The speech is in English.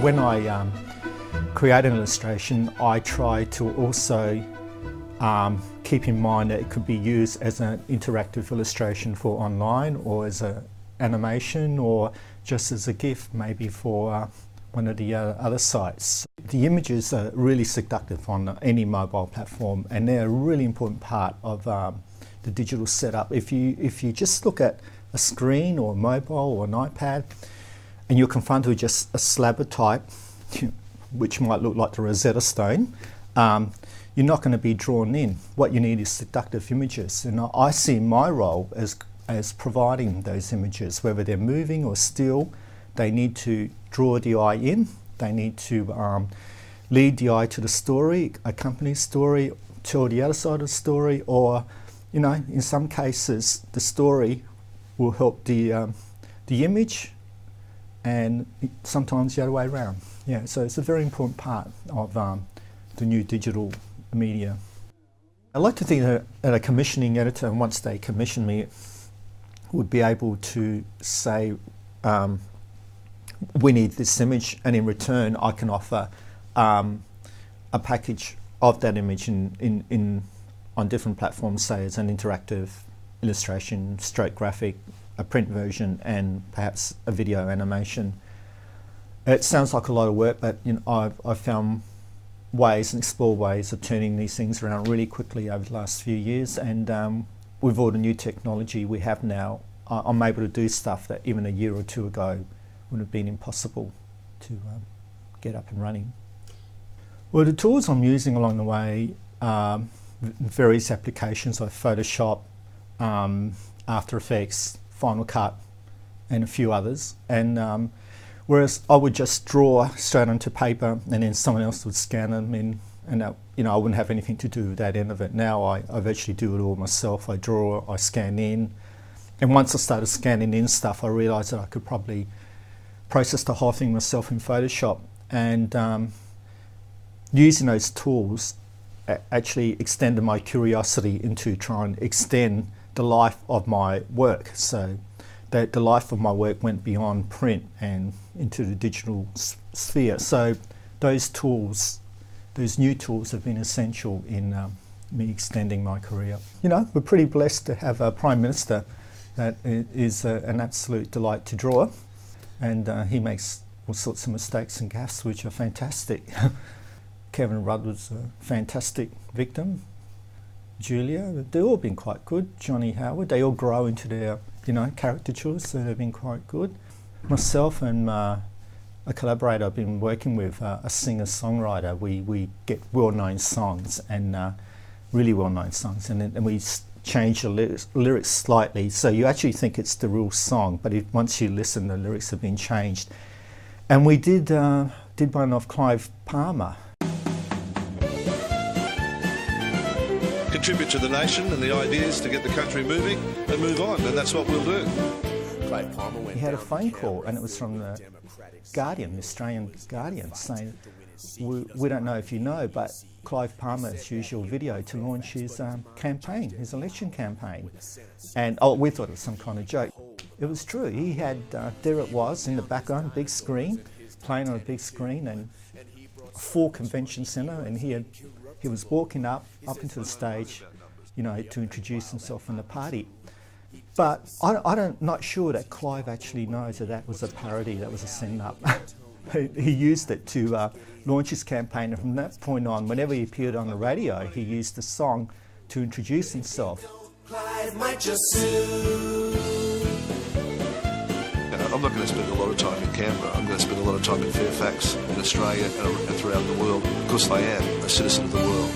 when I create an illustration, I try to also keep in mind that it could be used as an interactive illustration for online, or as an animation, or just as a GIF maybe for one of the other sites. The images are really seductive on any mobile platform, and they're a really important part of the digital setup. If you just look at a screen or a mobile or an iPad and you're confronted with just a slab of type, which might look like the Rosetta Stone, you're not going to be drawn in. What you need is seductive images, and I see my role as providing those images, whether they're moving or still. They need to draw the eye in, they need to lead the eye to the story, accompany the story, tell the other side of the story, or in some cases the story will help the image, and sometimes the other way around. Yeah, so it's a very important part of the new digital media. I like to think that a commissioning editor, once they commission me, would be able to say, we need this image, and in return I can offer a package of that image on different platforms, say as an interactive illustration, stroke graphic, a print version, and perhaps a video animation. It sounds like a lot of work, but I've found ways and explored ways of turning these things around really quickly over the last few years, and with all the new technology we have now, I'm able to do stuff that even a year or two ago would have been impossible to get up and running. Well, the tools I'm using along the way are various applications like Photoshop, After Effects, Final Cut, and a few others. And whereas I would just draw straight onto paper, and then someone else would scan them in, and that, I wouldn't have anything to do with that end of it. Now I virtually do it all myself. I draw, I scan in, and once I started scanning in stuff, I realised that I could probably process the whole thing myself in Photoshop, and using those tools actually extended my curiosity into trying to extend the life of my work. So that the life of my work went beyond print and into the digital sphere. So those tools, those new tools, have been essential in me extending my career. We're pretty blessed to have a Prime Minister that is an absolute delight to draw, and he makes all sorts of mistakes and gaffes which are fantastic. Kevin Rudd was a fantastic victim. Julia, they've all been quite good. Johnny Howard, they all grow into their caricatures, so they've been quite good. Myself and a collaborator I've been working with, a singer-songwriter, we get well-known songs, and really well-known songs, and we change the lyrics slightly, so you actually think it's the real song, but once you listen, the lyrics have been changed. And we did one of Clive Palmer. Contribute to the nation and the ideas to get the country moving and move on, and that's what we'll do. He had a phone call, and it was from the Guardian, the Australian Guardian, saying, we don't know if you know, but Clive Palmer has used your video to launch his campaign, his election campaign. And we thought it was some kind of joke. It was true. He had, there it was in the background, big screen, playing on a big screen, and a full convention centre, and he was walking up into the stage, to introduce himself in the party. But I'm not sure that Clive actually knows that was a parody, that was a send-up. He used it to launch his campaign, and from that point on, whenever he appeared on the radio, he used the song to introduce himself. I'm not going to spend a lot of time in Canberra. I'm going to spend a lot of time in Fairfax, in Australia, and throughout the world, because I am a citizen of the world.